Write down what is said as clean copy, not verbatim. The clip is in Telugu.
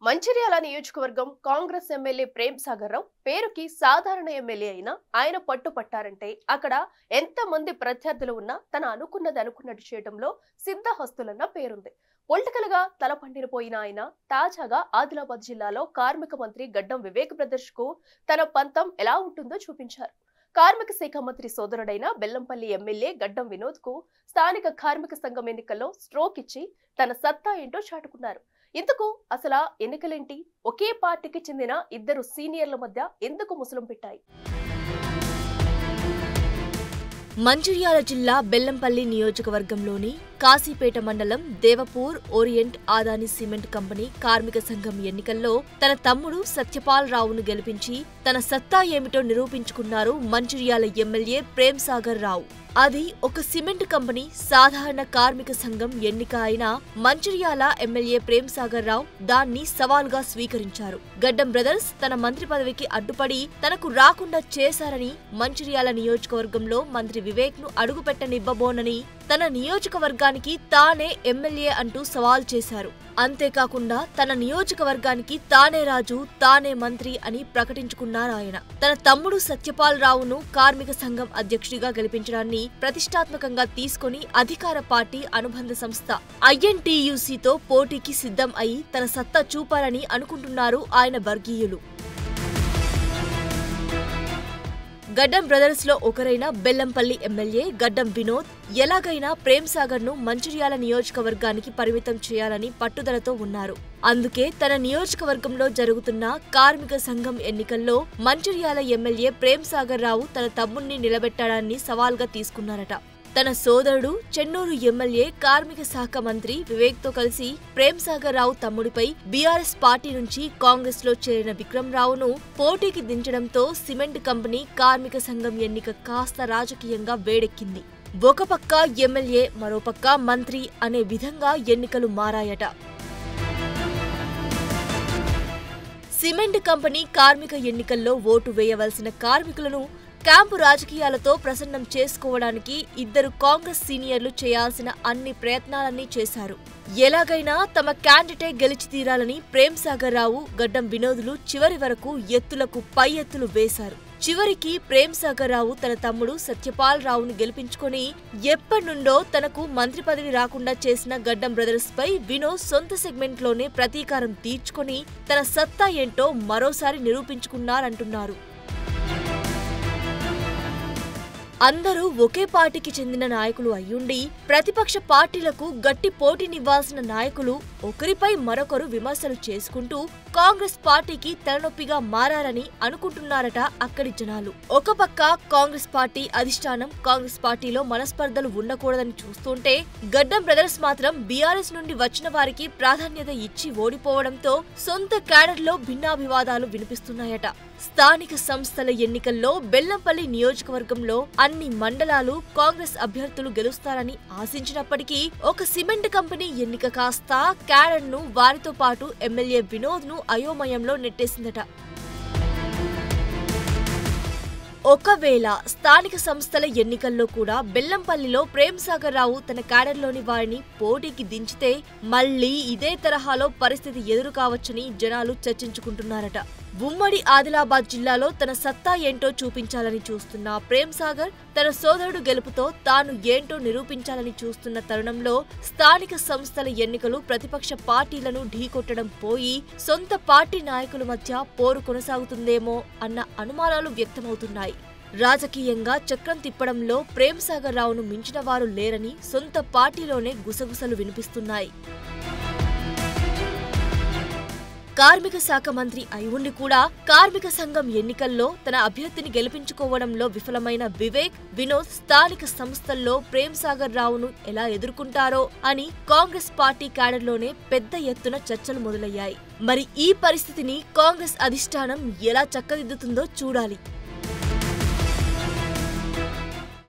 మంచిర్యాల నియోజకవర్గం కాంగ్రెస్ ఎమ్మెల్యే ప్రేమ్ సాగర్ రావు పేరుకి సాధారణ ఎమ్మెల్యే అయినా ఆయన పట్టుపట్టారంటే అక్కడ ఎంత మంది ప్రత్యర్థులు ఉన్నా తన అనుకున్నది అనుకున్నట్టు చేయడంలో సిద్ధహస్తులన్న పేరుంది. పొలిటికల్ గా తలపండిపోయిన ఆయన తాజాగా ఆదిలాబాద్ జిల్లాలో కార్మిక మంత్రి గడ్డం వివేక్ బ్రదర్స్ కు తన పంతం ఎలా ఉంటుందో చూపించారు. కార్మిక శాఖ మంత్రి సోదరుడైన బెల్లంపల్లి ఎమ్మెల్యే గడ్డం వినోద్ కు స్థానిక కార్మిక సంఘం ఎన్నికల్లో స్ట్రోక్ ఇచ్చి తన సత్తా ఏంటో చాటుకున్నారు. ఇందుకు అసలు ఎన్నికలేంటి, ఒకే పార్టీకి చెందిన ఇద్దరు సీనియర్ల మధ్య ఎందుకు ముసలం పెట్టాయి? మంచిర్యాల జిల్లా బెల్లంపల్లి నియోజకవర్గంలోని కాశీపేట మండలం Devapur orient Adani cement company కార్మిక సంఘం ఎన్నికల్లో తన తమ్ముడు సత్యపాల్ రావును గెలిపించి తన సత్తా ఏమిటో నిరూపించుకున్నారు మంచిర్యాల ఎమ్మెల్యే ప్రేమ్ సాగర్ రావు. అది ఒక సిమెంట్ కంపెనీ సాధారణ కార్మిక సంఘం ఎన్నిక అయిన మంచిర్యాల ఎమ్మెల్యే ప్రేమ్ సాగర్ రావు దాన్ని సవాల్గా స్వీకరించారు. గడ్డం బ్రదర్స్ తన మంత్రి పదవికి అడ్డుపడి తనకు రాకుండా చేశారని, మంచిర్యాల నియోజకవర్గంలో మంత్రి వివేక్ ను అడుగుపెట్టనివ్వబోనని, తన నియోజకవర్గానికి తానే ఎమ్మెల్యే అంటూ సవాల్ చేశారు. అంతేకాకుండా తన నియోజకవర్గానికి తానే రాజు, తానే మంత్రి అని ప్రకటించుకున్నారు ఆయన. తన తమ్ముడు సత్యపాల్ రావును కార్మిక సంఘం అధ్యక్షుడిగా గెలిపించడాన్ని ప్రతిష్టాత్మకంగా తీసుకుని అధికార పార్టీ అనుబంధ సంస్థ INTUCతో పోటీకి సిద్ధం అయి తన సత్తా చూపాలని అనుకుంటున్నారు ఆయన వర్గీయులు. గడ్డం బ్రదర్స్ లో ఒకరైన బెల్లంపల్లి ఎమ్మెల్యే గడ్డం వినోద్ ఎలాగైనా ప్రేమ్ సాగర్ ను మంచిర్యాల నియోజకవర్గానికి పరిమితం చేయాలని పట్టుదలతో ఉన్నారు. అందుకే తన నియోజకవర్గంలో జరుగుతున్న కార్మిక సంఘం ఎన్నికల్లో మంచిర్యాల ఎమ్మెల్యే ప్రేమ్ సాగర్ రావు తన తమ్ముణ్ణి నిలబెట్టడాన్ని సవాల్గా తీసుకున్నారట. తన సోదరుడు చెన్నూరు ఎమ్మెల్యే కార్మిక శాఖ మంత్రి వివేక్ తో కలిసి ప్రేమ్ సాగర్ రావు తమ్ముడిపై బీఆర్ఎస్ పార్టీ నుంచి కాంగ్రెస్ లో చేరిన విక్రమ్ రావును పోటీకి దించడంతో సిమెంట్ కంపెనీ కార్మిక సంఘం ఎన్నిక కాస్త రాజకీయంగా వేడెక్కింది. ఒక పక్క ఎమ్మెల్యే, మరోపక్క మంత్రి అనే విధంగా ఎన్నికలు మారాయట. సిమెంట్ కంపెనీ కార్మిక ఎన్నికల్లో ఓటు వేయవలసిన కార్మికులను క్యాంపు రాజకీయాలతో ప్రసన్నం చేసుకోవడానికి ఇద్దరు కాంగ్రెస్ సీనియర్లు చేయాల్సిన అన్ని ప్రయత్నాలన్నీ చేశారు. ఎలాగైనా తమ క్యాండిడేట్ గెలిచి తీరాలని ప్రేమ్ సాగర్ రావు, గడ్డం వినోదులు చివరి వరకు ఎత్తులకు పై ఎత్తులు వేశారు. చివరికి ప్రేమ్ సాగర్ రావు తన తమ్ముడు సత్యపాల్ రావును గెలిపించుకొని ఎప్పటినుండో తనకు మంత్రి పదవి రాకుండా చేసిన గడ్డం బ్రదర్స్ పై వినోద్ సొంత సెగ్మెంట్ లోనే ప్రతీకారం తీర్చుకొని తన సత్తా ఏంటో మరోసారి నిరూపించుకున్నారంటున్నారు. అందరూ ఒకే పార్టీకి చెందిన నాయకులు అయ్యుండి ప్రతిపక్ష పార్టీలకు గట్టి పోటీనివ్వాల్సిన నాయకులు ఒకరిపై మరొకరు విమర్శలు చేసుకుంటూ కాంగ్రెస్ పార్టీకి తలనొప్పిగా మారారని అనుకుంటున్నారట అక్కడి జనాలు. ఒక పక్క కాంగ్రెస్ పార్టీ అధిష్టానం కాంగ్రెస్ పార్టీలో మనస్పర్ధలు ఉండకూడదని చూస్తుంటే, గడ్డం బ్రదర్స్ మాత్రం బీఆర్ఎస్ నుండి వచ్చిన వారికి ప్రాధాన్యత ఇచ్చి ఓడిపోవడంతో సొంత క్యాడర్లో భిన్నాభివాదాలు వినిపిస్తున్నాయట. స్థానిక సంస్థల ఎన్నికల్లో బెల్లంపల్లి నియోజకవర్గంలో అన్ని మండలాలు కాంగ్రెస్ అభ్యర్థులు గెలుస్తారని ఆశించినప్పటికీ ఒక సిమెంట్ కంపెనీ ఎన్నిక కాస్త క్యాడర్ ను, వారితో పాటు ఎమ్మెల్యే వినోద్ ను అయోమయంలో నెట్టేసిందట. ఒకవేళ స్థానిక సంస్థల ఎన్నికల్లో కూడా బెల్లంపల్లిలో ప్రేమ్ సాగర్ రావు తన క్యాడర్లోని వారిని పోటీకి దించితే మళ్లీ ఇదే తరహాలో పరిస్థితి ఎదురు కావచ్చని జనాలు చర్చించుకుంటున్నారట. ఉమ్మడి ఆదిలాబాద్ జిల్లాలో తన సత్తా ఏంటో చూపించాలని చూస్తున్న ప్రేమ్ సాగర్ తన సోదరుడు గెలుపుతో తాను ఏంటో నిరూపించాలని చూస్తున్న తరుణంలో స్థానిక సంస్థల ఎన్నికలు ప్రతిపక్ష పార్టీలను ఢీకొట్టడం పోయి సొంత పార్టీ నాయకుల మధ్య పోరు కొనసాగుతుందేమో అన్న అనుమానాలు వ్యక్తమవుతున్నాయి. రాజకీయంగా చక్రం తిప్పడంలో ప్రేమ్ సాగర్ రావును మించిన వారు లేరని సొంత పార్టీలోనే గుసగుసలు వినిపిస్తున్నాయి. కార్మిక శాఖ మంత్రి అయి ఉండి కూడా కార్మిక సంఘం ఎన్నికల్లో తన అభ్యర్థిని గెలిపించుకోవడంలో విఫలమైన వివేక్, వినోద్ స్థానిక సంస్థల్లో ప్రేమ్ సాగర్ రావును ఎలా ఎదుర్కొంటారో అని కాంగ్రెస్ పార్టీ క్యాడర్లోనే పెద్ద ఎత్తున చర్చలు మొదలయ్యాయి. మరి ఈ పరిస్థితిని కాంగ్రెస్ అధిష్టానం ఎలా చక్కదిద్దుతుందో చూడాలి.